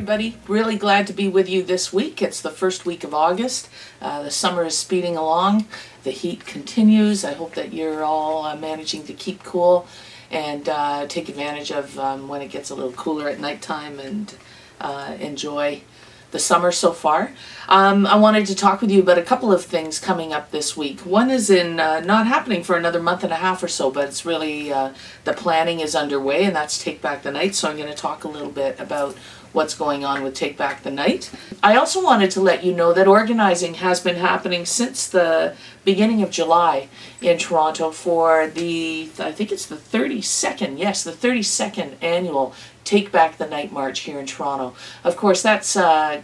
everybody. Really glad to be with you this week. It's the first week of August. The summer is speeding along. The heat continues. I hope that you're all managing to keep cool and take advantage of when it gets a little cooler at nighttime and enjoy the summer so far. I wanted to talk with you about a couple of things coming up this week. One is not happening for another month and a half or so, but it's really, the planning is underway, and that's Take Back the Night. So I'm going to talk a little bit about what's going on with Take Back the Night. I also wanted to let you know that organizing has been happening since the beginning of July in Toronto for I think it's the 32nd, yes, the 32nd annual Take Back the Night March here in Toronto. Of course, that's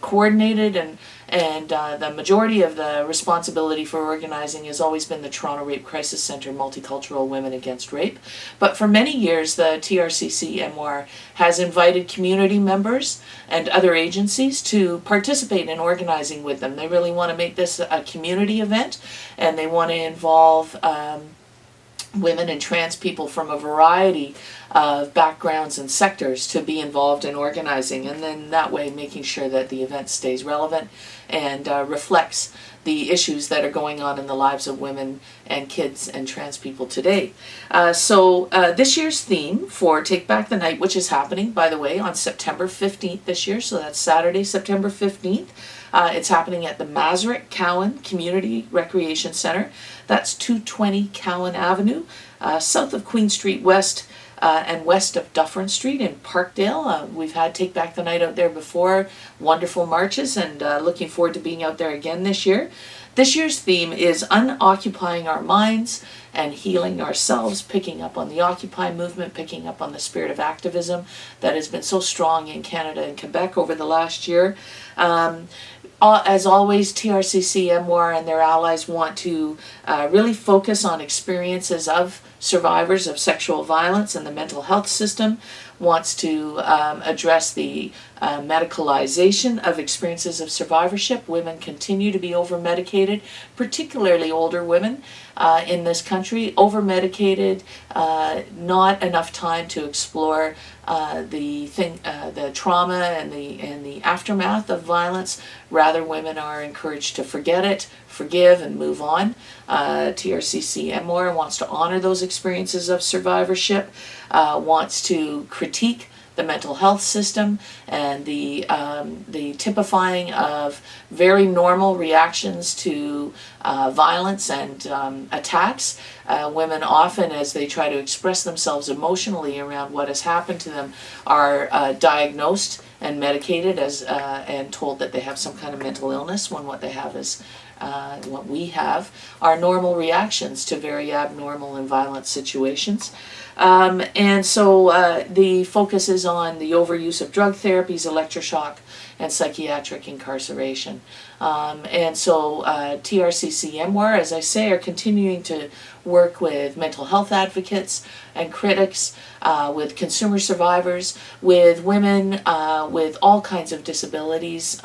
coordinated and the majority of the responsibility for organizing has always been the Toronto Rape Crisis Centre Multicultural Women Against Rape. But for many years, the TRCC-MWAR has invited community members and other agencies to participate in organizing with them. They really want to make this a community event, and they want to involve women and trans people from a variety of backgrounds and sectors to be involved in organizing, and then that way making sure that the event stays relevant and reflects the issues that are going on in the lives of women and kids and trans people today. So this year's theme for Take Back the Night, which is happening, by the way, on September 15th this year, so that's Saturday, September 15th. It's happening at the Masaryk Cowan Community Recreation Center. That's 220 Cowan Avenue, south of Queen Street West and west of Dufferin Street in Parkdale. We've had Take Back the Night out there before, wonderful marches, and looking forward to being out there again this year. This year's theme is Unoccupying Our Minds and Healing Ourselves, picking up on the Occupy movement, picking up on the spirit of activism that has been so strong in Canada and Quebec over the last year. As always, TRCC-MWAR and their allies want to really focus on experiences of survivors of sexual violence, and the mental health system wants to address the medicalization of experiences of survivorship. Women continue to be over-medicated, particularly older women in this country, over-medicated, not enough time to explore the trauma and the aftermath of violence. Rather, women are encouraged to forget it, forgive, and move on. TRCC-MWAR wants to honor those experiences of survivorship, wants to critique the mental health system and the typifying of very normal reactions to violence and attacks. Women often, as they try to express themselves emotionally around what has happened to them, are diagnosed and medicated and told that they have some kind of mental illness, when what they have is what we have are normal reactions to very abnormal and violent situations. And so the focus is on the overuse of drug therapies, electroshock, and psychiatric incarceration. And so TRCC-MWAR, as I say, are continuing to work with mental health advocates and critics, with consumer survivors, with women with all kinds of disabilities,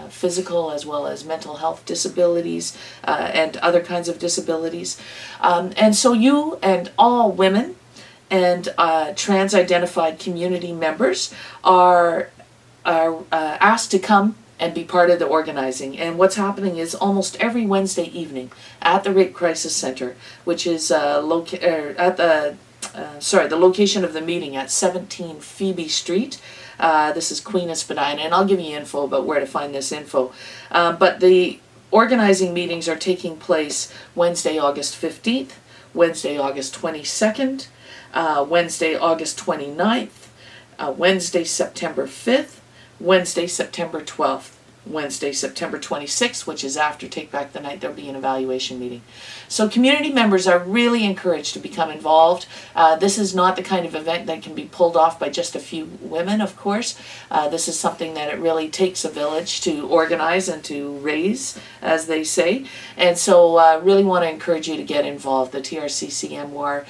physical as well as mental health disabilities, and other kinds of disabilities. And so you and all women and trans-identified community members are asked to come and be part of the organizing. And what's happening is almost every Wednesday evening at the Rape Crisis Centre, which is the location of the meeting at 17 Phoebe Street. This is Queen of Spadina, and I'll give you info about where to find this info. But the organizing meetings are taking place Wednesday, August 15th, Wednesday, August 22nd, Wednesday, August 29th, Wednesday, September 5th, Wednesday, September 12th, Wednesday, September 26th, which is after Take Back the Night. There'll be an evaluation meeting. So community members are really encouraged to become involved. This is not the kind of event that can be pulled off by just a few women, of course. This is something that it really takes a village to organize and to raise, as they say. And so really want to encourage you to get involved. The TRCC-MWAR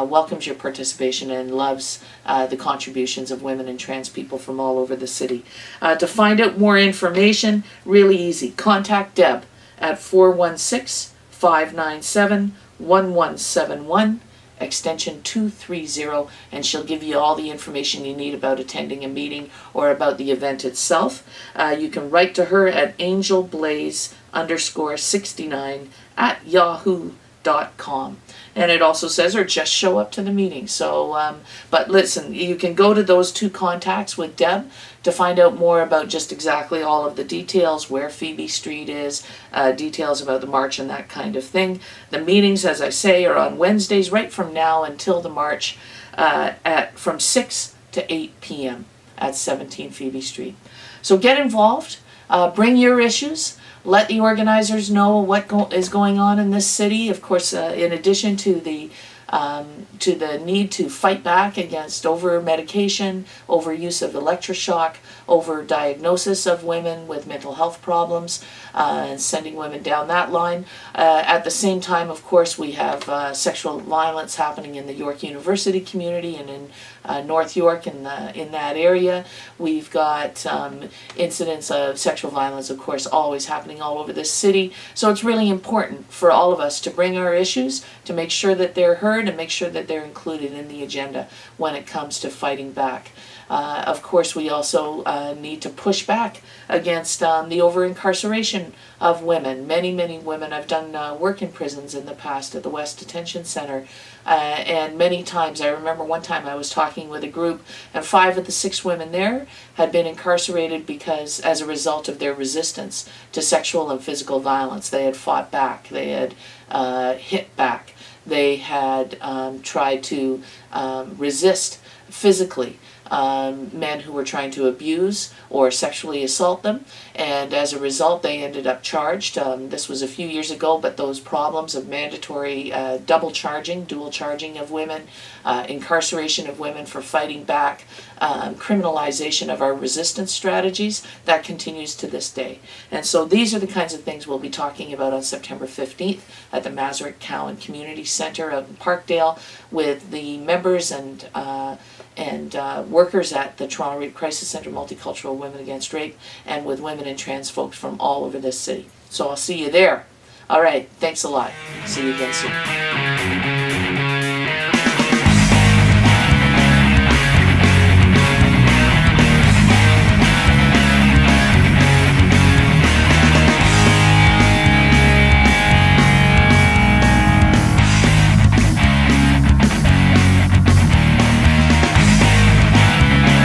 welcomes your participation and loves the contributions of women and trans people from all over the city. To find out more information, really easy. Contact Deb at 416-597-1171 extension 230, and she'll give you all the information you need about attending a meeting or about the event itself. You can write to her at angelblaze_69@yahoo.com. And it also says, or just show up to the meeting. So, but listen, you can go to those two contacts with Deb to find out more about just exactly all of the details, where Phoebe Street is, details about the march and that kind of thing. The meetings, as I say, are on Wednesdays right from now until the march from 6 to 8 p.m. at 17 Phoebe Street. So get involved, bring your issues. Let the organizers know what is going on in this city. Of course, in addition to the need to fight back against over-medication, overuse of electroshock, over-diagnosis of women with mental health problems, and sending women down that line. At the same time, of course, we have sexual violence happening in the York University community and in North York in that area. We've got incidents of sexual violence, of course, always happening all over this city. So it's really important for all of us to bring our issues, to make sure that they're heard and make sure that they're included in the agenda when it comes to fighting back. Of course, we also need to push back against the over-incarceration of women. Many, many women. I've done work in prisons in the past at the West Detention Center, and many times, I remember one time I was talking with a group, and 5 of the 6 women there had been incarcerated because, as a result of their resistance to sexual and physical violence, they had fought back, they had hit back, they had tried to resist physically men who were trying to abuse or sexually assault them, and as a result they ended up charged. This was a few years ago, but those problems of mandatory dual charging of women, incarceration of women for fighting back, criminalization of our resistance strategies, that continues to this day. And so these are the kinds of things we'll be talking about on September 15th at the Masaryk Cowan Community Center out in Parkdale with the members and workers at the Toronto Rape Crisis Center, Multicultural Women Against Rape, and with women and trans folks from all over this city. So I'll see you there. All right, thanks a lot. See you again soon.